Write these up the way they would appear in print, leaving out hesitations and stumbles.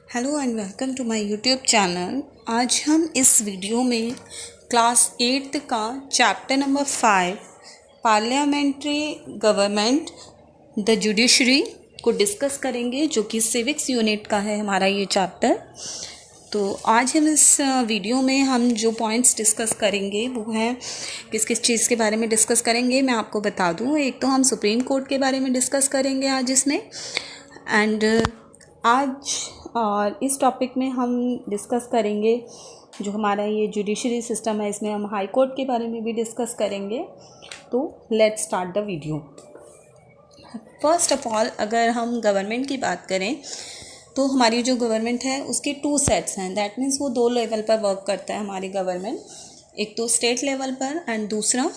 Hello and welcome to my YouTube channel. आज हम इस वीडियो में क्लास 8th का chapter number 5 parliamentary government the judiciary को डिस्कस करेंगे, जो कि सिविक्स यूनिट का है हमारा ये चैप्टर। तो आज हम इस वीडियो में हम जो पॉइंट्स डिस्कस करेंगे वो हैं किस किस चीज़ के बारे में डिस्कस करेंगे मैं आपको बता दूं। एक तो हम सुप्रीम कोर्ट के बारे में डिस्कस करेंगे आज इसमें, एंड आज और इस टॉपिक में हम डिस्कस करेंगे जो हमारा ये जुडिशरी सिस्टम है, इसमें हम हाई कोर्ट के बारे में भी डिस्कस करेंगे। तो let's start the video. First of all, अगर हम गवर्नमेंट की बात करें तो हमारी जो गवर्नमेंट है उसके 2 सेट्स हैं। दैट मीन्स वो 2 लेवल पर वर्क करता है हमारी गवर्नमेंट, एक तो स्टेट लेवल पर एंड दूसरा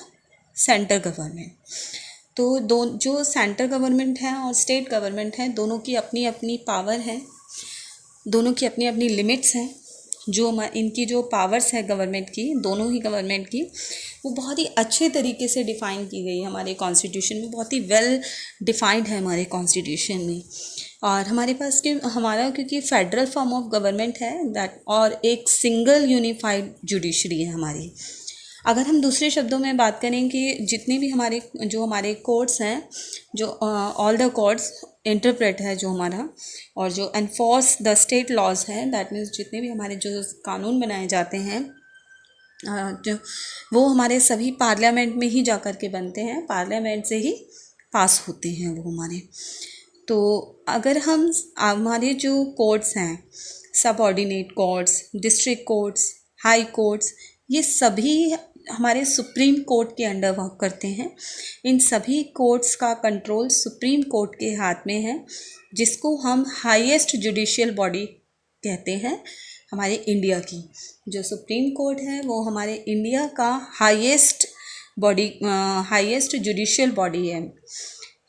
सेंटर गवर्नमेंट। तो जो सेंटर गवर्नमेंट है और स्टेट गवर्नमेंट है, दोनों की अपनी अपनी पावर है, दोनों की अपनी अपनी लिमिट्स हैं। जो इनकी जो पावर्स है गवर्नमेंट की, दोनों ही गवर्नमेंट की, वो बहुत ही अच्छे तरीके से डिफ़ाइन की गई है हमारे कॉन्स्टिट्यूशन में, बहुत ही वेल डिफाइंड है हमारे कॉन्स्टिट्यूशन में। और हमारे पास क्योंकि फेडरल फॉर्म ऑफ गवर्नमेंट है दैट, और एक सिंगल यूनिफाइड जुडिशरी है हमारी। अगर हम दूसरे शब्दों में बात करें कि जितने भी हमारे कोर्ट्स हैं, जो ऑल द कोर्ट्स इंटरप्रेट है जो हमारा, और जो एनफोर्स द स्टेट लॉज है, दैट मीन्स जितने भी हमारे जो कानून बनाए जाते हैं जो वो हमारे सभी पार्लियामेंट में ही जाकर के बनते हैं, पार्लियामेंट से ही पास होते हैं वो हमारे। तो अगर हम हमारे जो कोर्ट्स हैं, subordinate courts, district courts, high courts, ये सभी हमारे सुप्रीम कोर्ट के अंडर वर्क करते हैं। इन सभी कोर्ट्स का कंट्रोल सुप्रीम कोर्ट के हाथ में है, जिसको हम हाईएस्ट जुडिशियल बॉडी कहते हैं हमारे इंडिया की। जो सुप्रीम कोर्ट है वो हमारे इंडिया का हाईएस्ट जुडिशियल बॉडी है।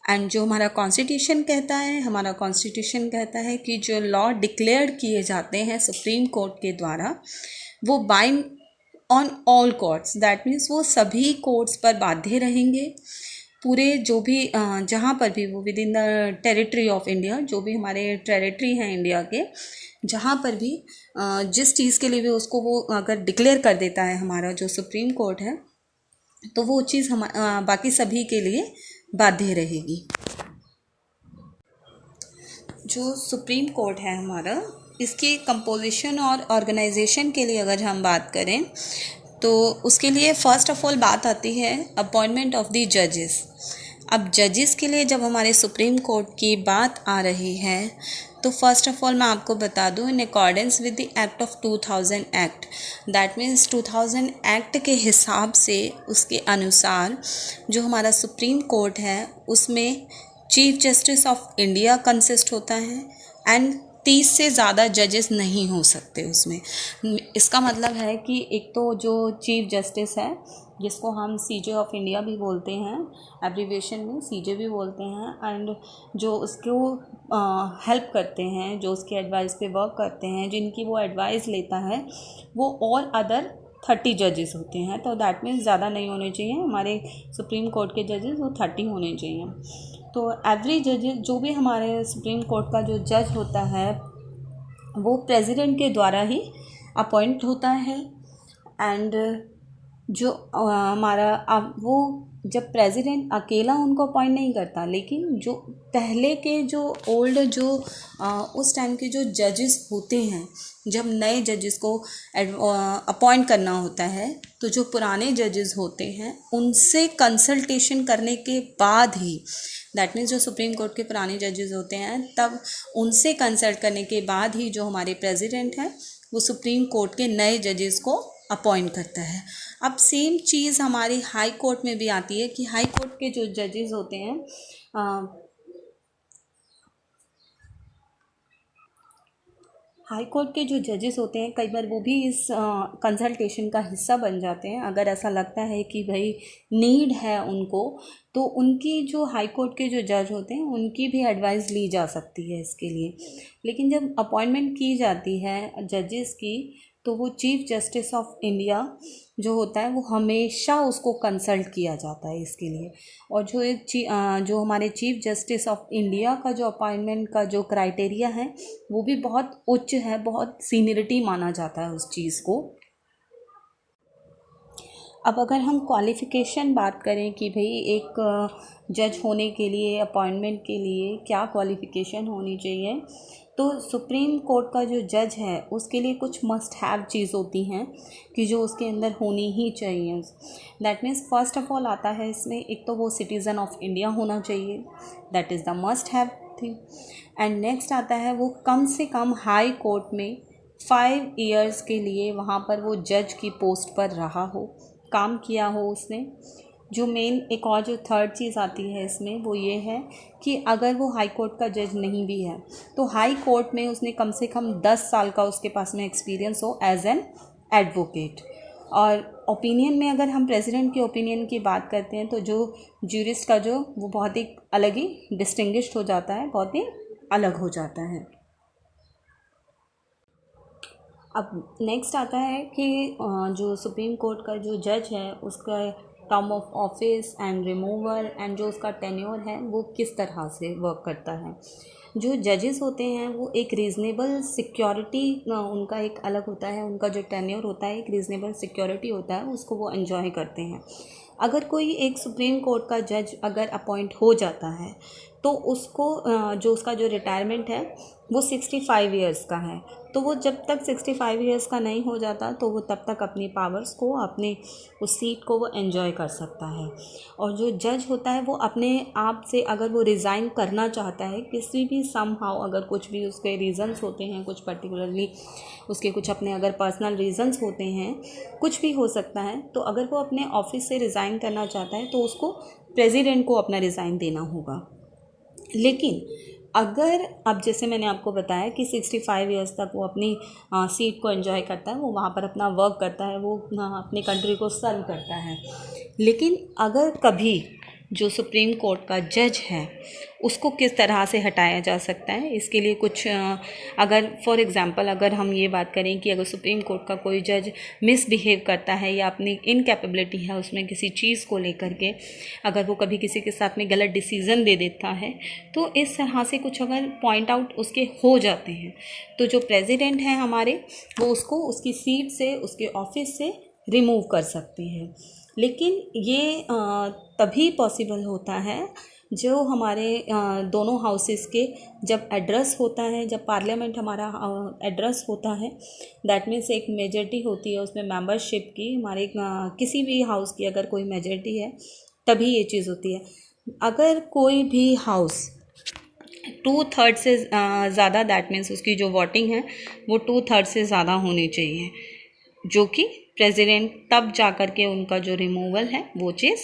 एंड जो हमारा कॉन्स्टिट्यूशन कहता है कि जो लॉ डिक्लेयर किए जाते हैं सुप्रीम कोर्ट के द्वारा, वो bind on all courts. That means वो सभी कोर्ट्स पर बाध्य रहेंगे। पूरे जो भी जहाँ पर भी वो with in the territory of India, जो भी हमारे टेरिटरी हैं इंडिया के, जहाँ पर भी जिस चीज़ के लिए भी उसको वो अगर डिक्लेयर कर देता है हमारा जो सुप्रीम कोर्ट है, तो वो चीज़ बाकी सभी के लिए बाध्य रहेगी। जो सुप्रीम कोर्ट है हमारा, इसकी कंपोजिशन और ऑर्गेनाइजेशन के लिए अगर हम बात करें तो उसके लिए फ़र्स्ट ऑफ ऑल बात आती है अपॉइंटमेंट ऑफ द जजेस। अब जजेस के लिए जब हमारे सुप्रीम कोर्ट की बात आ रही है तो फर्स्ट ऑफ ऑल मैं आपको बता दूं, in accordance with the act of 2000 act, that means 2000 act के हिसाब से, उसके अनुसार जो हमारा सुप्रीम कोर्ट है उसमें chief justice of India consist होता है एंड 30 से ज़्यादा जजेस नहीं हो सकते उसमें। इसका मतलब है कि एक तो जो चीफ जस्टिस है, जिसको हम सीजे ऑफ इंडिया भी बोलते हैं, एब्रीविएशन में सीजे भी बोलते हैं, एंड जो उसको हेल्प करते हैं, जो उसके एडवाइस पे वर्क करते हैं, जिनकी वो एडवाइस लेता है, वो और अदर 30 जजेस होते हैं। तो दैट मीन्स ज़्यादा नहीं होने चाहिए हमारे सुप्रीम कोर्ट के जजेस, वो 30 होने चाहिए। तो एवरी जजेस, जो भी हमारे सुप्रीम कोर्ट का जो जज होता है, वो प्रेसिडेंट के द्वारा ही अपॉइंट होता है। एंड जो वो जब प्रेसिडेंट अकेला उनको अपॉइंट नहीं करता, लेकिन जो पहले के जो ओल्ड जो उस टाइम के जो जजेस होते हैं, जब नए जजेस को अपॉइंट करना होता है, तो जो पुराने जजेस होते हैं उनसे कंसल्टेशन करने के बाद ही, दैट मीन्स जो सुप्रीम कोर्ट के पुराने जजेस होते हैं, तब उनसे कंसल्ट करने के बाद ही जो हमारे प्रेसिडेंट हैं वो सुप्रीम कोर्ट के नए जजेस को अपॉइंट करता है। अब सेम चीज़ हमारी हाई कोर्ट में भी आती है कि हाई कोर्ट के जो जजेस होते हैं, हाई कोर्ट के जो जजेस होते हैं, कई बार वो भी इस कंसल्टेशन का हिस्सा बन जाते हैं। अगर ऐसा लगता है कि भाई नीड है उनको, तो उनकी जो हाई कोर्ट के जो जज होते हैं उनकी भी एडवाइस ली जा सकती है इसके लिए। लेकिन जब अपॉइंटमेंट की जाती है जजेस की, तो वो चीफ़ जस्टिस ऑफ इंडिया जो होता है वो हमेशा उसको कंसल्ट किया जाता है इसके लिए। और जो हमारे चीफ़ जस्टिस ऑफ इंडिया का जो अपॉइंटमेंट का जो क्राइटेरिया है वो भी बहुत उच्च है, बहुत सीनियरिटी माना जाता है उस चीज़ को। अब अगर हम क्वालिफ़िकेशन बात करें कि भाई एक जज होने के लिए, अपॉइंटमेंट के लिए क्या क्वालिफ़िकेशन होनी चाहिए, तो सुप्रीम कोर्ट का जो जज है उसके लिए कुछ मस्ट हैव चीज़ होती हैं कि जो उसके अंदर होनी ही चाहिए। That means first of all आता है इसमें, एक तो वो सिटीज़न ऑफ इंडिया होना चाहिए, that is the must have thing. And next आता है वो कम से कम हाई कोर्ट में 5 ईयर्स के लिए वहाँ पर वो जज की पोस्ट पर रहा हो, काम किया हो उसने। जो मेन एक और जो थर्ड चीज़ आती है इसमें वो ये है कि अगर वो हाई कोर्ट का जज नहीं भी है तो हाई कोर्ट में उसने कम से कम 10 साल का उसके पास में एक्सपीरियंस हो एज एन एडवोकेट। और ओपिनियन में अगर हम प्रेसिडेंट के ओपिनियन की बात करते हैं तो जो ज्यूरिस्ट का जो वो बहुत ही अलग ही डिस्टिंग्विश्ड हो जाता है, बहुत ही अलग हो जाता है। अब नेक्स्ट आता है कि जो सुप्रीम कोर्ट का जो जज है उसका term of office and removal and जो उसका टेन्योर है वो किस तरह से वर्क करता है। जो जजेस होते हैं वो एक रीज़नेबल सिक्योरिटी, उनका एक अलग होता है, उनका जो टेन्योर होता है एक रीज़नेबल सिक्योरिटी होता है, उसको वो एंजॉय करते हैं। अगर कोई एक सुप्रीम कोर्ट का जज अगर अपॉइंट हो जाता है तो उसको जो उसका जो रिटायरमेंट है वो 65 ईयर्स का है, तो वो जब तक 65 ईयर्स का नहीं हो जाता तो वो तब तक अपनी पावर्स को, अपने उस सीट को वो एंजॉय कर सकता है। और जो जज होता है वो अपने आप से अगर वो रिज़ाइन करना चाहता है किसी भी समहाउ, अगर कुछ भी उसके रीज़न्स होते हैं, कुछ पर्टिकुलरली उसके कुछ अपने अगर पर्सनल रीज़न्स होते हैं, कुछ भी हो सकता है, तो अगर वो अपने ऑफिस से रिज़ाइन करना चाहता है तो उसको प्रेसिडेंट को अपना रिज़ाइन देना होगा। लेकिन अगर अब जैसे मैंने आपको बताया कि 65 ईयर्स तक वो अपनी सीट को एंजॉय करता है, वो वहाँ पर अपना वर्क करता है, वो अपनी कंट्री को सर्व करता है। लेकिन अगर कभी जो सुप्रीम कोर्ट का जज है उसको किस तरह से हटाया जा सकता है, इसके लिए कुछ अगर फॉर एग्ज़ाम्पल अगर हम ये बात करें कि अगर सुप्रीम कोर्ट का कोई जज मिसबिहेव करता है या अपनी इनकैपेबिलिटी है उसमें किसी चीज़ को लेकर के, अगर वो कभी किसी के साथ में गलत डिसीज़न दे देता है, तो इस तरह से कुछ अगर पॉइंट आउट उसके हो जाते हैं तो जो प्रेसिडेंट हैं हमारे वो उसको उसकी सीट से, उसके ऑफिस से रिमूव कर सकते हैं। लेकिन ये तभी पॉसिबल होता है जो हमारे दोनों हाउसेस के जब एड्रेस होता है, जब पार्लियामेंट हमारा एड्रेस होता है, दैट मीन्स एक मेजॉरिटी होती है उसमें मेंबरशिप की, हमारे किसी भी हाउस की अगर कोई मेजॉरिटी है तभी ये चीज़ होती है। अगर कोई भी हाउस 2/3 से ज़्यादा, दैट मीन्स उसकी जो वोटिंग है वो 2/3 से ज़्यादा होनी चाहिए, जो कि प्रेसिडेंट तब जा कर के उनका जो रिमूवल है वो चीज़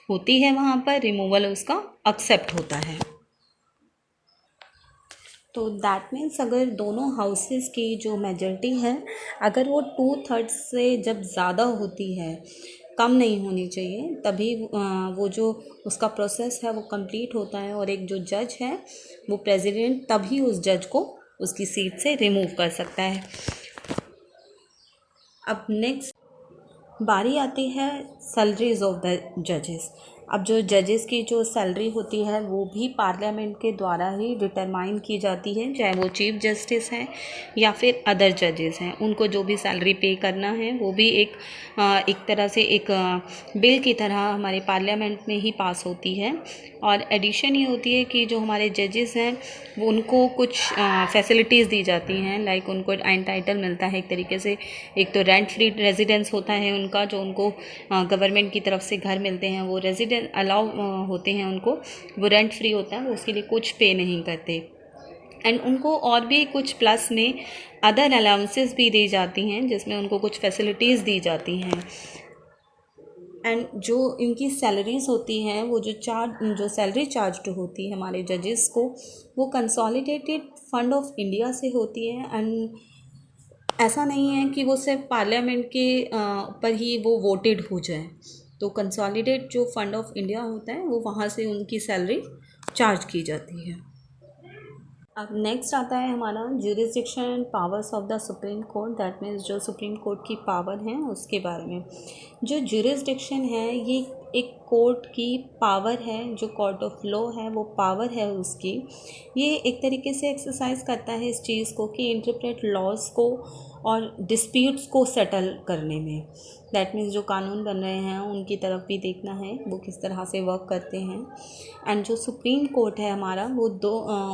होती है, वहाँ पर रिमूवल उसका एक्सेप्ट होता है। तो दैट मीन्स अगर दोनों हाउसेस की जो मेजॉरिटी है अगर वो 2/3 से जब ज़्यादा होती है, कम नहीं होनी चाहिए, तभी वो जो उसका प्रोसेस है वो कंप्लीट होता है और एक जो जज है वो प्रेसिडेंट तभी उस जज को उसकी सीट से रिमूव कर सकता है। अब नेक्स्ट बारी आती है सैलरीज ऑफ द जजेस। अब जो जजेस की जो सैलरी होती है वो भी पार्लियामेंट के द्वारा ही डिटरमाइन की जाती है, चाहे वो चीफ जस्टिस हैं या फिर अदर जजेस हैं, उनको जो भी सैलरी पे करना है वो भी एक तरह से एक बिल की तरह हमारे पार्लियामेंट में ही पास होती है। और एडिशन ये होती है कि जो हमारे जजेस हैं वो उनको कुछ फैसिलिटीज़ दी जाती हैं, लाइक उनको एंटाइटल मिलता है एक तरीके से, एक तो रेंट फ्री रेजिडेंस होता है उनका, जो उनको गवर्नमेंट की तरफ से घर मिलते हैं वो रेजिडेंट अलाउ होते हैं, उनको वो रेंट फ्री होता है, वो उसके लिए कुछ पे नहीं करते। एंड उनको और भी कुछ प्लस में अदर अलाउंसेस भी दी जाती हैं जिसमें उनको कुछ फैसिलिटीज़ दी जाती हैं। एंड जो इनकी सैलरीज़ होती हैं वो जो सैलरी चार्ज होती है हमारे जजेस को, वो कंसोलिडेटेड फंड ऑफ इंडिया से होती है। एंड ऐसा नहीं है कि वो सिर्फ पार्लियामेंट के ऊपर ही वो वोटेड हो जाए, तो कंसोलिडेट जो फंड ऑफ इंडिया होता है वो वहाँ से उनकी सैलरी चार्ज की जाती है। अब नेक्स्ट आता है हमारा jurisdiction powers of the supreme court, that means जो सुप्रीम कोर्ट की पावर हैं उसके बारे में। जो ज्यूरिसडिक्शन है ये एक कोर्ट की पावर है, जो कोर्ट ऑफ लॉ है वो पावर है उसकी। ये एक तरीके से एक्सरसाइज करता है इस चीज़ को कि इंटरप्रेट लॉज को और डिस्प्यूट्स को सेटल करने में। दैट मीन्स जो कानून बन रहे हैं उनकी तरफ भी देखना है वो किस तरह से वर्क करते हैं। एंड जो सुप्रीम कोर्ट है हमारा वो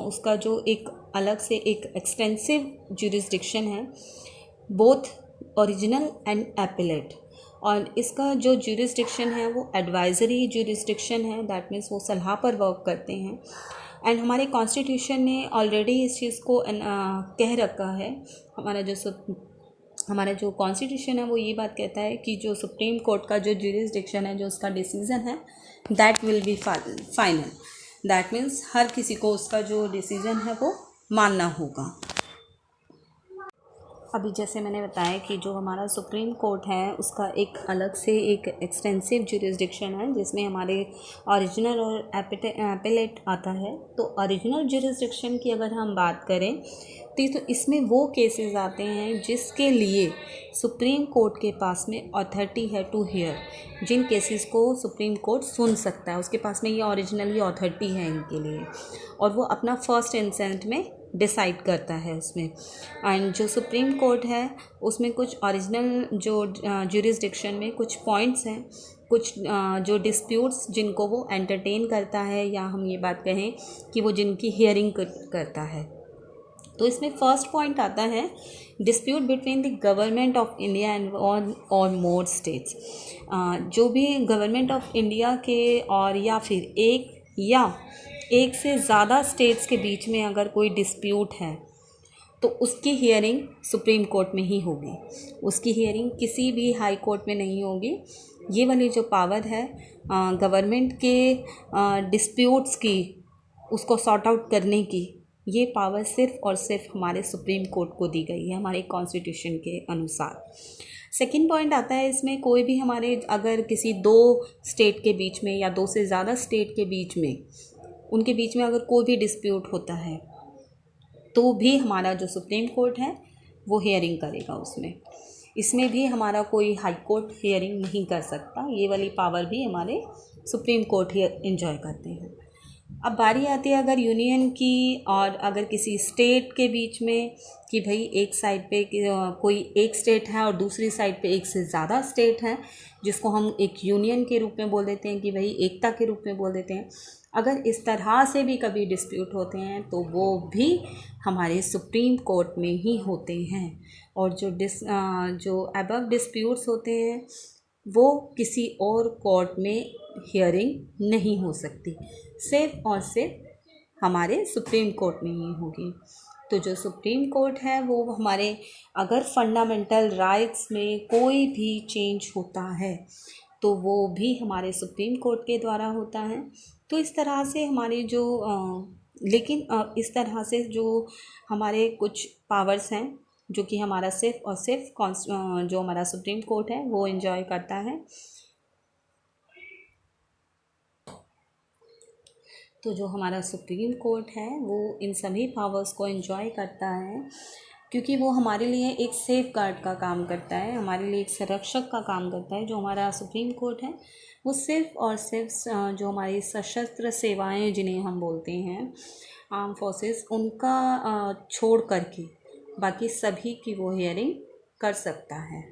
उसका जो एक अलग से एक एक्सटेंसिव ज्यूरिसडिक्शन है, बोथ ओरिजिनल एंड एपेलेट। और इसका जो ज्यूरिसडिक्शन है वो एडवाइजरी ज्यूरिसडिक्शन है, दैट मीन्स वो सलाह पर वर्क करते हैं। एंड हमारे कॉन्स्टिट्यूशन ने ऑलरेडी इस चीज़ को कह रखा है। हमारा जो कॉन्स्टिट्यूशन है वो ये बात कहता है कि जो सुप्रीम कोर्ट का जो ज्यूरिसडिक्शन है, जो उसका डिसीज़न है, that will be final. That means हर किसी को उसका जो डिसीज़न है वो मानना होगा। अभी जैसे मैंने बताया कि जो हमारा सुप्रीम कोर्ट है उसका एक अलग से एक एक्सटेंसिव ज्यूरिसडिक्शन है जिसमें हमारे ओरिजिनल और एपेलेट आता है। तो ओरिजिनल ज्यूरिसडिक्शन की अगर हम बात करें तो इसमें वो केसेस आते हैं जिसके लिए सुप्रीम कोर्ट के पास में अथॉरिटी है टू हियर, जिन केसेस को सुप्रीम कोर्ट सुन सकता है, उसके पास में ये ओरिजिनली अथॉरिटी है इनके लिए, और वो अपना फर्स्ट इंस्टेंस में डिसाइड करता है उसमें। एंड जो सुप्रीम कोर्ट है उसमें कुछ ओरिजिनल जो ज्यूरिसडिक्शन में कुछ पॉइंट्स हैं, कुछ जो डिस्प्यूट्स जिनको वो एंटरटेन करता है, या हम ये बात कहें कि वो जिनकी हियरिंग करता है। तो इसमें फर्स्ट पॉइंट आता है dispute between the government of India and और मोर स्टेट्स। जो भी गवर्नमेंट ऑफ इंडिया के और या फिर एक से ज़्यादा स्टेट्स के बीच में अगर कोई डिस्प्यूट है तो उसकी हियरिंग सुप्रीम कोर्ट में ही होगी, उसकी हियरिंग किसी भी हाई कोर्ट में नहीं होगी। ये वाली जो पावर है गवर्नमेंट के डिस्प्यूट्स की, उसको सॉर्ट आउट करने की, ये पावर सिर्फ़ और सिर्फ हमारे सुप्रीम कोर्ट को दी गई है हमारे कॉन्स्टिट्यूशन के अनुसार। सेकंड पॉइंट आता है इसमें, कोई भी हमारे अगर किसी दो स्टेट के बीच में या दो से ज़्यादा स्टेट के बीच में, उनके बीच में अगर कोई भी डिस्प्यूट होता है तो भी हमारा जो सुप्रीम कोर्ट है वो हियरिंग करेगा उसमें। इसमें भी हमारा कोई हाई कोर्ट हियरिंग नहीं कर सकता, ये वाली पावर भी हमारे सुप्रीम कोर्ट ही एंजॉय करते हैं। अब बारी आती है अगर यूनियन की और अगर किसी स्टेट के बीच में कि भाई एक साइड पे कोई एक स्टेट है और दूसरी साइड पे एक से ज़्यादा स्टेट हैं, जिसको हम एक यूनियन के रूप में बोल देते हैं कि भाई एकता के रूप में बोल देते हैं। अगर इस तरह से भी कभी डिस्प्यूट होते हैं तो वो भी हमारे सुप्रीम कोर्ट में ही होते हैं। और जो अबव डिस्प्यूट्स होते हैं वो किसी और कोर्ट में हियरिंग नहीं हो सकती, सिर्फ और सिर्फ हमारे सुप्रीम कोर्ट में ही होगी। तो जो सुप्रीम कोर्ट है वो हमारे अगर फंडामेंटल राइट्स में कोई भी चेंज होता है तो वो भी हमारे सुप्रीम कोर्ट के द्वारा होता है। तो इस तरह से हमारे जो इस तरह से जो हमारे कुछ पावर्स हैं जो कि हमारा सिर्फ और सिर्फ जो हमारा सुप्रीम कोर्ट है वो एंजॉय करता है। तो जो हमारा सुप्रीम कोर्ट है वो इन सभी पावर्स को एंजॉय करता है, क्योंकि वो हमारे लिए एक सेफ गार्ड का काम करता है, हमारे लिए एक संरक्षक का काम करता है। जो हमारा सुप्रीम कोर्ट है वो सिर्फ और सिर्फ जो हमारी सशस्त्र सेवाएं जिन्हें हम बोलते हैं आर्म फोर्सेस, उनका छोड़ करके बाकी सभी की वो हियरिंग कर सकता है।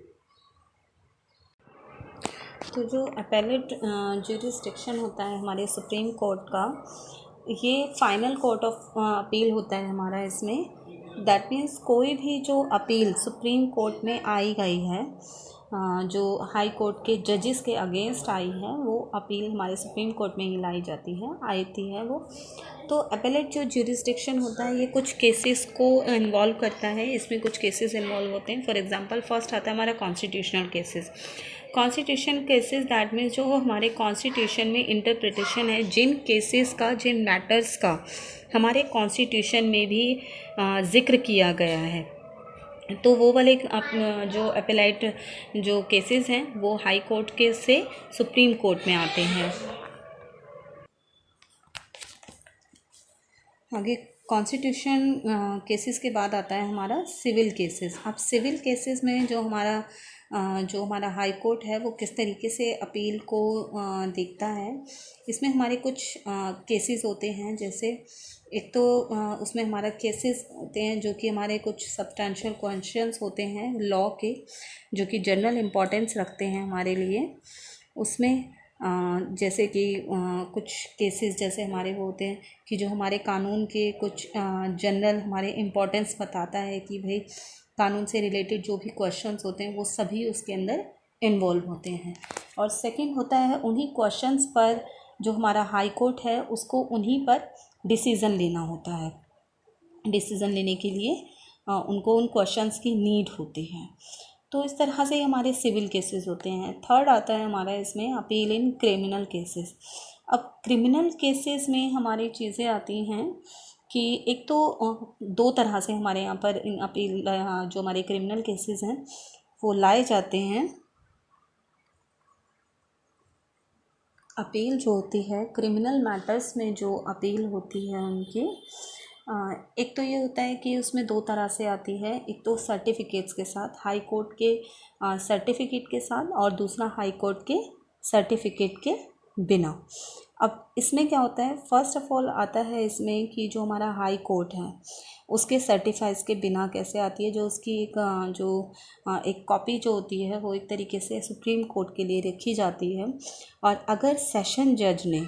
तो जो अपेलेट ज्यूरिसडिक्शन होता है हमारे सुप्रीम कोर्ट का, ये फाइनल कोर्ट ऑफ अपील होता है हमारा इसमें। दैट मीन्स कोई भी जो अपील सुप्रीम कोर्ट में आई गई है, जो हाई कोर्ट के जजेस के अगेंस्ट आई है, वो अपील हमारे सुप्रीम कोर्ट में ही लाई जाती है, आती है वो। तो अपेलेट जो ज्यूरिसडिक्शन होता है ये कुछ केसेस को इन्वॉल्व करता है, इसमें कुछ केसेस इन्वॉल्व होते हैं। फॉर एग्जांपल फर्स्ट आता है हमारा constitutional cases. Constitution cases that means जो हमारे कॉन्स्टिट्यूशन में इंटरप्रिटेशन है, जिन केसेस का, जिन मैटर्स का हमारे कॉन्स्टिट्यूशन में भी ज़िक्र किया गया है, तो वो वाले जो अपेलाइट जो केसेस हैं वो हाई कोर्ट के से सुप्रीम कोर्ट में आते हैं। आगे कॉन्स्टिट्यूशन केसेस के बाद आता है हमारा सिविल केसेस। अब सिविल केसेस में जो हमारा हाई कोर्ट है वो किस तरीके से अपील को देखता है, इसमें हमारे कुछ केसेस होते हैं। जैसे एक तो उसमें हमारा केसेस होते हैं जो कि हमारे कुछ सब्सटेंशियल क्वेश्चंस होते हैं लॉ के, जो कि जनरल इम्पोर्टेंस रखते हैं हमारे लिए। उसमें जैसे कि कुछ केसेस जैसे हमारे वो होते हैं कि जो हमारे कानून के कुछ जनरल हमारे इम्पोर्टेंस बताता है कि भाई कानून से रिलेटेड जो भी क्वेश्चंस होते हैं वो सभी उसके अंदर इन्वॉल्व होते हैं। और सेकंड होता है उन्हीं क्वेश्चंस पर जो हमारा हाई कोर्ट है उसको उन्हीं पर डिसीज़न लेना होता है। डिसीज़न लेने के लिए उनको उन क्वेश्चंस की नीड होती है। तो इस तरह से हमारे सिविल केसेस होते हैं। थर्ड आता है हमारा इसमें अपील इन क्रिमिनल केसेस। अब क्रिमिनल केसेस में हमारी चीज़ें आती हैं कि एक तो दो तरह से हमारे यहाँ पर इन अपील जो हमारे क्रिमिनल केसेस हैं वो लाए जाते हैं। अपील जो होती है क्रिमिनल मैटर्स में, जो अपील होती है उनकी, एक तो ये होता है कि उसमें दो तरह से आती है। एक तो सर्टिफिकेट्स के साथ, हाई कोर्ट के सर्टिफिकेट के साथ, और दूसरा हाई कोर्ट के सर्टिफिकेट के बिना। अब इसमें क्या होता है, फर्स्ट ऑफ ऑल आता है इसमें कि जो हमारा हाई कोर्ट है उसके सर्टिफाइज के बिना कैसे आती है। जो उसकी एक कॉपी जो होती है वो एक तरीके से सुप्रीम कोर्ट के लिए रखी जाती है। और अगर सेशन जज ने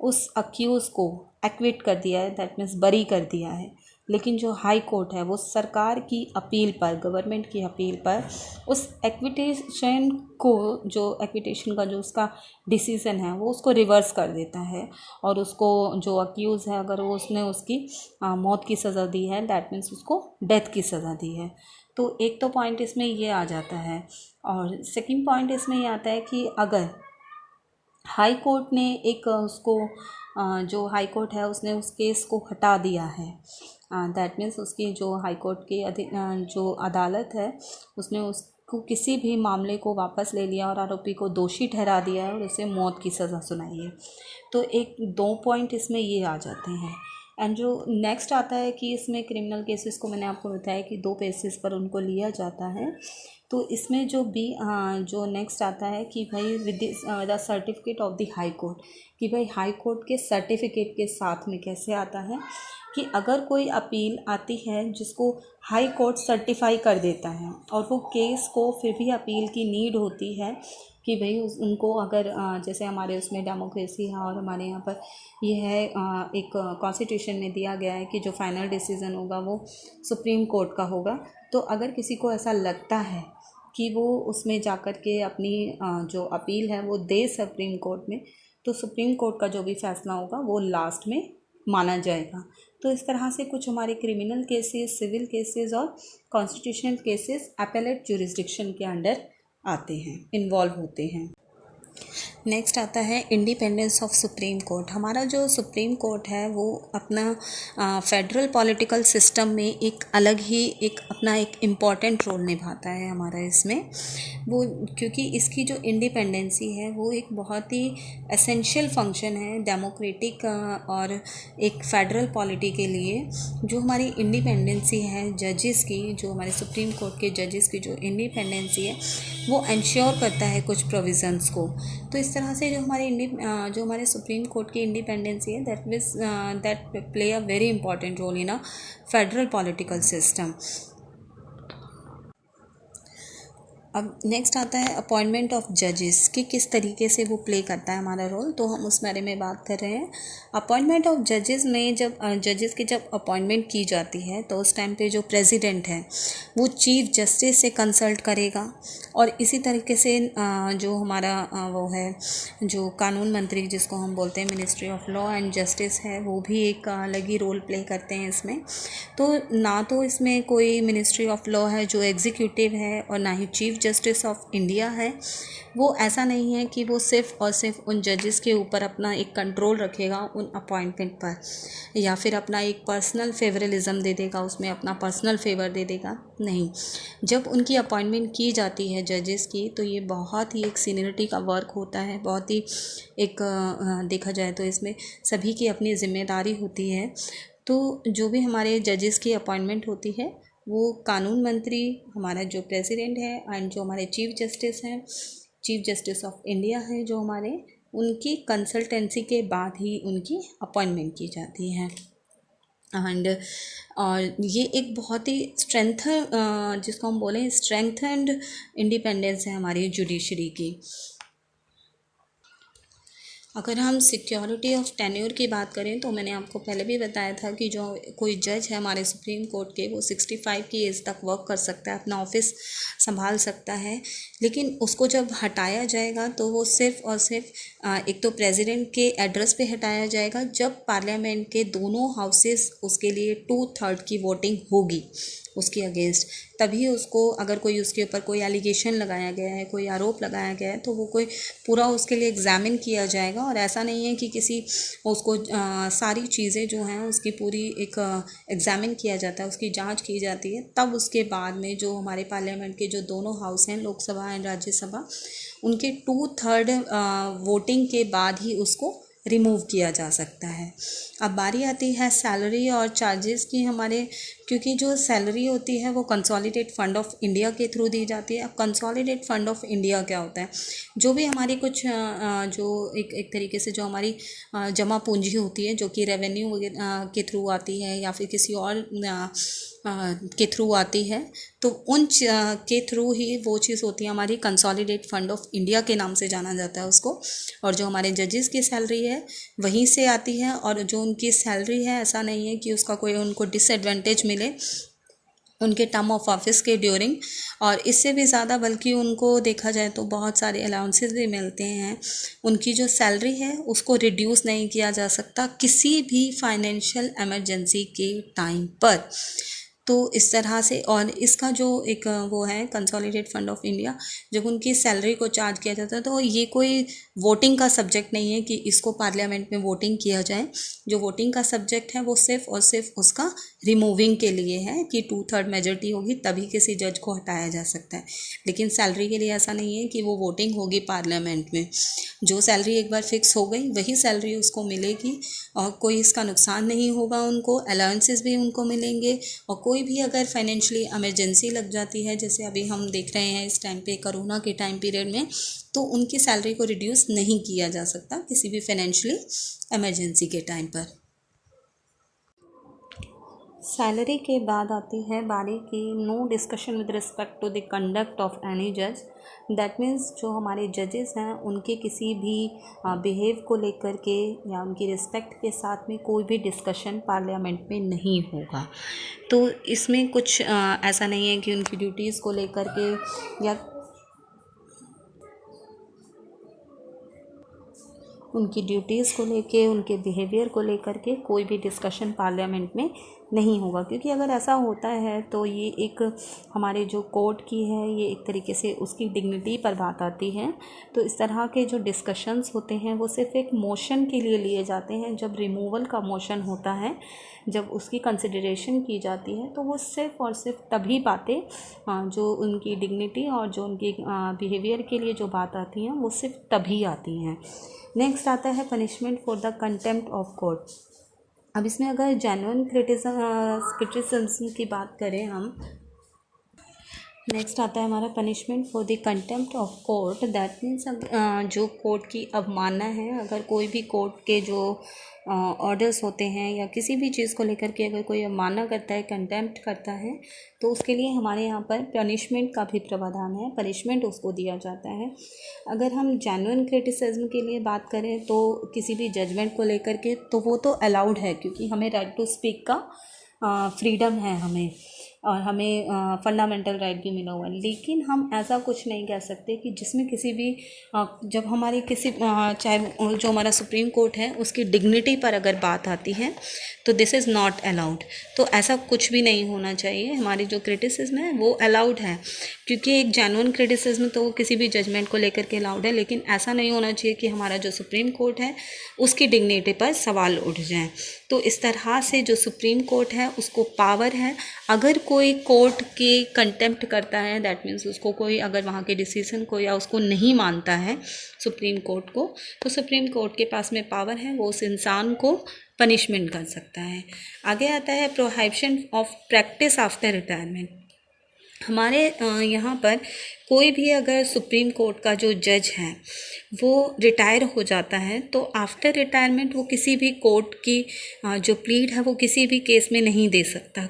उस अक्यूज़ को एक्विट कर दिया है, दैट मीन्स बरी कर दिया है, लेकिन जो हाई कोर्ट है वो सरकार की अपील पर, गवर्नमेंट की अपील पर उस एक्विटेशन को, जो एक्विटेशन का जो उसका डिसीज़न है वो उसको रिवर्स कर देता है। और उसको जो अक्यूज़ है अगर वो उसने उसकी मौत की सज़ा दी है, दैट मीन्स उसको डेथ की सज़ा दी है। तो एक तो पॉइंट इसमें ये आ जाता है। और सेकंड पॉइंट इसमें ये आता है कि अगर हाई कोर्ट ने एक उसको जो हाई कोर्ट है उसने उस केस को हटा दिया है, दैट मीन्स उसकी जो हाई कोर्ट की जो अदालत है उसने उसको किसी भी मामले को वापस ले लिया और आरोपी को दोषी ठहरा दिया है और उसे मौत की सज़ा सुनाई है। तो एक दो पॉइंट इसमें ये आ जाते हैं। एंड जो नेक्स्ट आता है कि इसमें क्रिमिनल केसेस को मैंने आपको बताया कि दो बेसिस पर उनको लिया जाता है। तो इसमें जो नेक्स्ट आता है कि भाई with the certificate of the high court, कि भाई हाई कोर्ट के सर्टिफिकेट के साथ में कैसे आता है कि अगर कोई अपील आती है जिसको हाई कोर्ट सर्टिफाई कर देता है और वो केस को फिर भी अपील की नीड होती है कि भाई उनको अगर जैसे हमारे उसमें डेमोक्रेसी है और हमारे यहाँ पर ये है एक कॉन्स्टिट्यूशन में दिया गया है कि जो फाइनल डिसीज़न होगा वो सुप्रीम कोर्ट का होगा। तो अगर किसी को ऐसा लगता है कि वो उसमें जाकर के अपनी जो अपील है वो दे सुप्रीम कोर्ट में, तो सुप्रीम कोर्ट का जो भी फैसला होगा वो लास्ट में माना जाएगा। तो इस तरह से कुछ हमारे क्रिमिनल केसेस, सिविल केसेस और कॉन्स्टिट्यूशनल केसेस एपेलेट ज्यूरिसडिक्शन के अंडर आते हैं, इन्वॉल्व होते हैं। नेक्स्ट आता है इंडिपेंडेंस ऑफ सुप्रीम कोर्ट। हमारा जो सुप्रीम कोर्ट है वो अपना फेडरल पॉलिटिकल सिस्टम में एक अलग ही अपना एक इम्पॉर्टेंट रोल निभाता है हमारा इसमें। वो क्योंकि इसकी जो इंडिपेंडेंसी है वो एक बहुत ही एसेंशियल फंक्शन है डेमोक्रेटिक और एक फेडरल पॉलिटी के लिए। जो हमारी इंडिपेंडेंसी है जजेस की, जो हमारे सुप्रीम कोर्ट के जजेस की जो इंडिपेंडेंसी है वो इंश्योर करता है कुछ प्रोविज़न्स को। तो इस तरह से जो हमारे सुप्रीम कोर्ट की इंडिपेंडेंसी है that play a very important role in a federal political system. अब नेक्स्ट आता है अपॉइंटमेंट ऑफ जजेस कि किस तरीके से वो प्ले करता है हमारा रोल, तो हम उस बारे में बात कर रहे हैं। अपॉइंटमेंट ऑफ जजेस में जब जजेस की जब अपॉइंटमेंट की जाती है तो उस टाइम पे जो प्रेसिडेंट है वो चीफ जस्टिस से कंसल्ट करेगा। और इसी तरीके से जो हमारा वो है जो कानून मंत्री जिसको हम बोलते हैं ministry of law and justice है, वो भी एक अलग ही रोल प्ले करते हैं इसमें। तो ना तो इसमें कोई मिनिस्ट्री ऑफ लॉ है जो एग्जीक्यूटिव है और ना ही चीफ जस्टिस ऑफ इंडिया है। वो ऐसा नहीं है कि वो सिर्फ़ और सिर्फ उन जजेस के ऊपर अपना एक कंट्रोल रखेगा उन अपॉइंटमेंट पर, या फिर अपना एक पर्सनल फेवरलिज़म दे देगा, उसमें अपना पर्सनल फेवर दे देगा। नहीं, जब उनकी अपॉइंटमेंट की जाती है जजेस की तो ये बहुत ही एक सीनियरिटी का वर्क होता है, बहुत ही एक देखा जाए तो इसमें सभी की अपनी जिम्मेदारी होती है। तो जो भी हमारे जजेस की अपॉइंटमेंट होती है वो कानून मंत्री, हमारा जो प्रेसिडेंट है एंड जो हमारे चीफ जस्टिस हैं, चीफ जस्टिस ऑफ इंडिया है जो हमारे, उनकी कंसल्टेंसी के बाद ही उनकी अपॉइंटमेंट की जाती है। एंड और ये एक बहुत ही जिसको हम बोलें स्ट्रेंथेंड इंडिपेंडेंस है हमारी जुडिशरी की। अगर हम सिक्योरिटी ऑफ टेन्योर की बात करें तो मैंने आपको पहले भी बताया था कि जो कोई जज है हमारे सुप्रीम कोर्ट के, वो 65 की एज तक वर्क कर सकता है, अपना ऑफिस संभाल सकता है। लेकिन उसको जब हटाया जाएगा तो वो सिर्फ़ और सिर्फ एक तो प्रेसिडेंट के एड्रेस पे हटाया जाएगा जब पार्लियामेंट के दोनों हाउसेस उसके लिए 2/3 की वोटिंग होगी उसके अगेंस्ट, तभी उसको, अगर कोई उसके ऊपर कोई एलिगेशन लगाया गया है, कोई आरोप लगाया गया है, तो वो कोई पूरा उसके लिए एग्ज़ामिन किया जाएगा। और ऐसा नहीं है कि किसी उसको सारी चीज़ें जो हैं उसकी पूरी एक एग्ज़ामिन किया जाता है, उसकी जांच की जाती है, तब उसके बाद में जो हमारे पार्लियामेंट के जो दोनों हाउस हैं, लोकसभा एंड राज्यसभा, उनके 2/3 वोटिंग के बाद ही उसको रिमूव किया जा सकता है। अब बारी आती है सैलरी और चार्जेस की हमारे, क्योंकि जो सैलरी होती है वो कंसोलिडेट फंड ऑफ इंडिया के थ्रू दी जाती है। अब कंसोलिडेट फंड ऑफ इंडिया क्या होता है? जो भी हमारी कुछ जो एक तरीके से जो हमारी जमा पूंजी होती है जो कि रेवेन्यू के थ्रू आती है या फिर किसी और के थ्रू आती है, तो उन के थ्रू ही वो चीज़ होती है हमारी कंसोलिडेट फंड ऑफ इंडिया के नाम से जाना जाता है उसको। और जो हमारे जजेस की सैलरी है वहीं से आती है, और जो उनकी सैलरी है ऐसा नहीं है कि उसका कोई उनको डिसएडवांटेज मिले उनके टर्म ऑफ ऑफिस के ड्यूरिंग, और इससे भी ज़्यादा बल्कि उनको देखा जाए तो बहुत सारे अलाउंसेस भी मिलते हैं। उनकी जो सैलरी है उसको रिड्यूस नहीं किया जा सकता किसी भी फाइनेंशियल इमरजेंसी के टाइम पर। तो इस तरह से, और इसका जो एक वो है कंसोलिडेट फंड ऑफ इंडिया, जब उनकी सैलरी को चार्ज किया जाता है तो ये कोई वोटिंग का सब्जेक्ट नहीं है कि इसको पार्लियामेंट में वोटिंग किया जाए। जो वोटिंग का सब्जेक्ट है वो सिर्फ और सिर्फ उसका रिमूविंग के लिए है कि 2/3 मेजॉरिटी होगी तभी किसी जज को हटाया जा सकता है। लेकिन सैलरी के लिए ऐसा नहीं है कि वो वोटिंग होगी पार्लियामेंट में। जो सैलरी एक बार फिक्स हो गई वही सैलरी उसको मिलेगी और कोई इसका नुकसान नहीं होगा उनको, अलाउंसेस भी उनको मिलेंगे। और कोई भी अगर फाइनेंशियली इमरजेंसी लग जाती है, जैसे अभी हम देख रहे हैं इस टाइम पे कोरोना के टाइम पीरियड में, तो उनकी सैलरी को रिड्यूस नहीं किया जा सकता किसी भी फाइनेंशियली इमरजेंसी के टाइम पर। सैलरी के बाद आती है बारी की no discussion with respect to the conduct of any जज। दैट मीन्स जो हमारे जजेस हैं उनके किसी भी बिहेव को लेकर के या उनकी रिस्पेक्ट के साथ में कोई भी डिस्कशन पार्लियामेंट में नहीं होगा। तो इसमें कुछ ऐसा नहीं है कि उनकी ड्यूटीज़ को लेकर के या उनकी ड्यूटीज़ को लेके, उनके बिहेवियर को लेकर के कोई भी डिस्कशन पार्लियामेंट में नहीं होगा। क्योंकि अगर ऐसा होता है तो ये एक हमारे जो कोर्ट की है, ये एक तरीके से उसकी डिग्निटी पर बात आती है। तो इस तरह के जो डिस्कशंस होते हैं वो सिर्फ एक मोशन के लिए लिए जाते हैं। जब रिमूवल का मोशन होता है, जब उसकी कंसिडरेशन की जाती है, तो वो सिर्फ़ और सिर्फ तभी बातें जो उनकी डिग्निटी और जो उनकी बिहेवियर के लिए जो बात आती हैं वो सिर्फ तभी आती हैं। नेक्स्ट आता है punishment for the contempt of court. अब इसमें अगर जेन्युइन क्रिटिसिज्म की बात करें हम, नेक्स्ट आता है हमारा punishment for the contempt of court. That means जो कोर्ट की अवमानना है, अगर कोई भी कोर्ट के जो ऑर्डर्स होते हैं या किसी भी चीज़ को लेकर के अगर कोई अवमानना करता है, कंटेम्प्ट करता है, तो उसके लिए हमारे यहाँ पर पनिशमेंट का भी प्रावधान है, पनिशमेंट उसको दिया जाता है। अगर हम जेन्युइन क्रिटिसिज्म के लिए बात करें तो किसी भी जजमेंट को लेकर के, तो वो तो अलाउड है क्योंकि हमें राइट टू स्पीक का फ्रीडम है हमें, और हमें फंडामेंटल राइट भी मिला हुआ है। लेकिन हम ऐसा कुछ नहीं कह सकते कि जिसमें किसी भी जब हमारी किसी चाहे जो हमारा सुप्रीम कोर्ट है उसकी डिग्निटी पर अगर बात आती है तो दिस इज़ नॉट अलाउड। तो ऐसा कुछ भी नहीं होना चाहिए। हमारी जो क्रिटिसिज्म है वो अलाउड है, क्योंकि एक जेन्युइन क्रिटिसिज्म तो किसी भी जजमेंट को लेकर के अलाउड है। लेकिन ऐसा नहीं होना चाहिए कि हमारा जो सुप्रीम कोर्ट है उसकी डिग्निटी पर सवाल उठ जाए। तो इस तरह से जो सुप्रीम कोर्ट है उसको पावर है, अगर कोई कोर्ट के कंटेम्प्ट करता है, दैट मीन्स उसको कोई अगर वहाँ के डिसीजन को या उसको नहीं मानता है सुप्रीम कोर्ट को, तो सुप्रीम कोर्ट के पास में पावर है, वो उस इंसान को पनिशमेंट कर सकता है। आगे आता है prohibition of practice after retirement. हमारे यहाँ पर कोई भी अगर सुप्रीम कोर्ट का जो जज है वो रिटायर हो जाता है तो आफ्टर रिटायरमेंट वो किसी भी कोर्ट की जो प्लीड है वो किसी भी केस में नहीं दे सकता,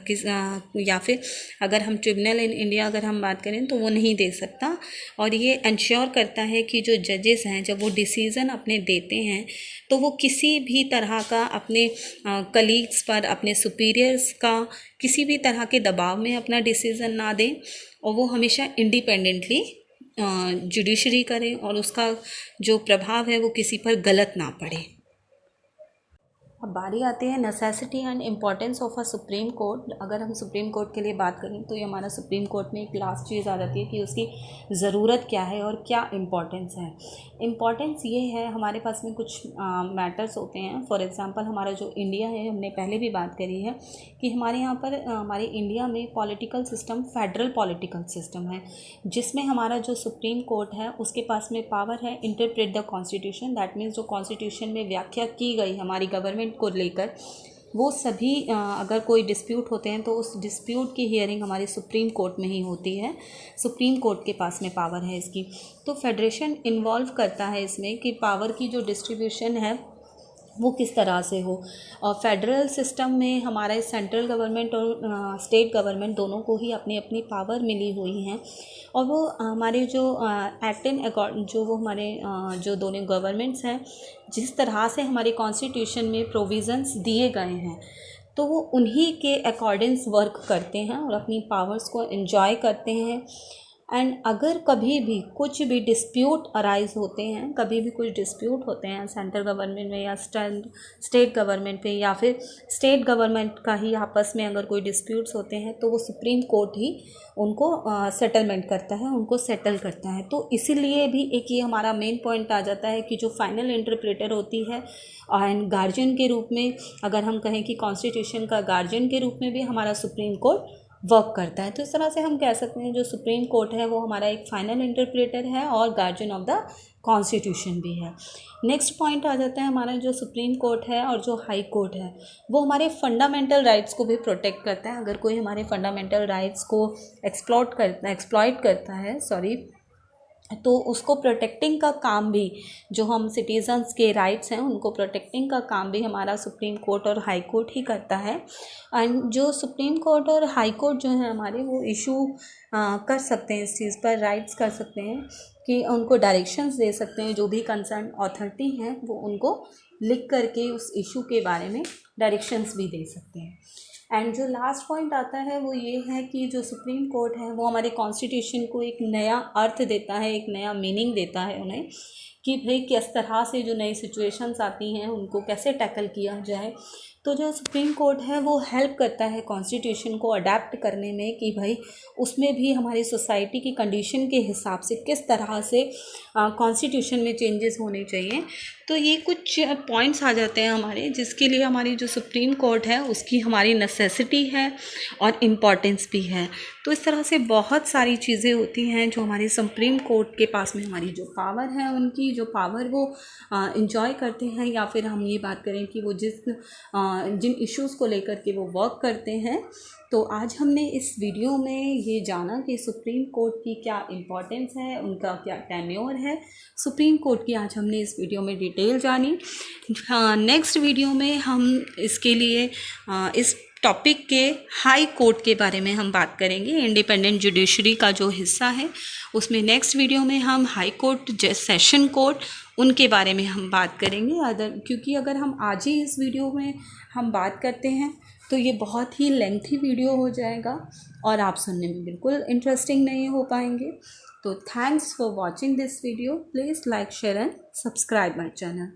या फिर अगर हम ट्रिब्यूनल इन इंडिया अगर हम बात करें तो वो नहीं दे सकता। और ये इंश्योर करता है कि जो जजेस हैं जब वो डिसीज़न अपने देते हैं तो वो किसी भी तरह का अपने कलीग्स पर, अपने सुपीरियर्स का किसी भी तरह के दबाव में अपना डिसीज़न ना दें, और वो हमेशा इंडिपेंडेंटली जुडिशरी करें और उसका जो प्रभाव है वो किसी पर गलत ना पड़े। अब बारी आती है necessity and importance of a supreme court. अगर हम सुप्रीम कोर्ट के लिए बात करें तो ये हमारा सुप्रीम कोर्ट में एक लास्ट चीज़ आ जाती है कि उसकी ज़रूरत क्या है और क्या इम्पॉर्टेंस है। इम्पॉर्टेंस ये है, हमारे पास में कुछ मैटर्स होते हैं। फॉर एग्ज़ाम्पल हमारा जो इंडिया है, हमने पहले भी बात करी है कि हमारे यहाँ पर हमारे इंडिया में political system federal political system है, जिसमें हमारा जो सुप्रीम कोर्ट है उसके पास में पावर है interpret the constitution. That means जो कॉन्स्टिट्यूशन में व्याख्या की गई हमारी गवर्नमेंट को लेकर, वो सभी अगर कोई डिस्प्यूट होते हैं तो उस डिस्प्यूट की हियरिंग हमारे सुप्रीम कोर्ट में ही होती है। सुप्रीम कोर्ट के पास में पावर है इसकी। तो फेडरेशन इन्वॉल्व करता है इसमें कि पावर की जो डिस्ट्रीब्यूशन है वो किस तरह से हो। और फेडरल सिस्टम में हमारा सेंट्रल गवर्नमेंट और स्टेट गवर्नमेंट दोनों को ही अपनी अपनी पावर मिली हुई हैं, और वो हमारे जो एक्ट इन अकॉर्ड जो वो हमारे जो दोनों गवर्नमेंट्स हैं जिस तरह से हमारे कॉन्स्टिट्यूशन में प्रोविज़न्स दिए गए हैं तो वो उन्हीं के अकॉर्डिंग्स वर्क करते हैं और अपनी पावर्स को एंजॉय करते हैं। एंड अगर कभी भी कुछ भी डिस्प्यूट अराइज होते हैं, कभी भी कुछ डिस्प्यूट होते हैं सेंट्रल गवर्नमेंट में या स्टेट गवर्नमेंट पे या फिर स्टेट गवर्नमेंट का ही आपस में अगर कोई डिस्प्यूट्स होते हैं तो वो सुप्रीम कोर्ट ही उनको सेटलमेंट करता है, उनको सेटल करता है। तो इसीलिए भी एक ये हमारा मेन पॉइंट आ जाता है कि जो फाइनल इंटरप्रेटर होती है एंड गार्जियन के रूप में, अगर हम कहें कि कॉन्स्टिट्यूशन का गार्जियन के रूप में भी हमारा सुप्रीम कोर्ट वर्क करता है। तो इस तरह से हम कह सकते हैं जो सुप्रीम कोर्ट है वो हमारा एक फाइनल इंटरप्रेटर है और गार्जियन ऑफ द कॉन्स्टिट्यूशन भी है। नेक्स्ट पॉइंट आ जाता है हमारा जो सुप्रीम कोर्ट है और जो हाई कोर्ट है वो हमारे फंडामेंटल राइट्स को भी प्रोटेक्ट करता है। अगर कोई हमारे फंडामेंटल राइट्स को एक्सप्लॉइट करता है तो उसको प्रोटेक्टिंग का काम भी, जो हम सिटीजन्स के राइट्स हैं उनको प्रोटेक्टिंग का काम भी हमारा सुप्रीम कोर्ट और हाई कोर्ट ही करता है। एंड जो सुप्रीम कोर्ट और हाई कोर्ट जो है हमारे वो इशू कर सकते हैं, इस चीज़ पर राइट्स कर सकते हैं कि उनको डायरेक्शंस दे सकते हैं, जो भी कंसर्न अथॉरिटी हैं वो उनको लिख करके उस इशू के बारे में डायरेक्शंस भी दे सकते हैं। एंड जो लास्ट पॉइंट आता है वो ये है कि जो सुप्रीम कोर्ट है वो हमारे कॉन्स्टिट्यूशन को एक नया अर्थ देता है, एक नया मीनिंग देता है उन्हें, कि भाई किस तरह से जो नई सिचुएशंस आती हैं उनको कैसे टैकल किया जाए। तो जो सुप्रीम कोर्ट है वो हेल्प करता है कॉन्स्टिट्यूशन को अडेप्ट करने में कि भाई उसमें भी हमारी सोसाइटी की कंडीशन के हिसाब से किस तरह से कॉन्स्टिट्यूशन में चेंजेस होने चाहिए। तो ये कुछ पॉइंट्स आ जाते हैं हमारे, जिसके लिए हमारी जो सुप्रीम कोर्ट है उसकी हमारी नेसेसिटी है और इम्पॉर्टेंस भी है। तो इस तरह से बहुत सारी चीज़ें होती हैं जो हमारी सुप्रीम कोर्ट के पास में हमारी जो पावर है, उनकी जो पावर वो इंजॉय करते हैं, या फिर हम ये बात करें कि वो जिन इश्यूज़ को लेकर के वो वर्क करते हैं। तो आज हमने इस वीडियो में ये जाना कि सुप्रीम कोर्ट की क्या इम्पोर्टेंस है, उनका क्या टेन्योर है। सुप्रीम कोर्ट की आज हमने इस वीडियो में डिटेल जानी। नेक्स्ट वीडियो में हम इसके लिए इस टॉपिक के हाई कोर्ट के बारे में हम बात करेंगे। इंडिपेंडेंट जुडिशरी का जो हिस्सा है उसमें नेक्स्ट वीडियो में हम हाई कोर्ट, सेशन कोर्ट, उनके बारे में हम बात करेंगे। क्योंकि अगर हम आज ही इस वीडियो में हम बात करते हैं तो ये बहुत ही लेंथी वीडियो हो जाएगा और आप सुनने में बिल्कुल इंटरेस्टिंग नहीं हो पाएंगे। तो thanks for watching this video. Please like, share and subscribe my channel.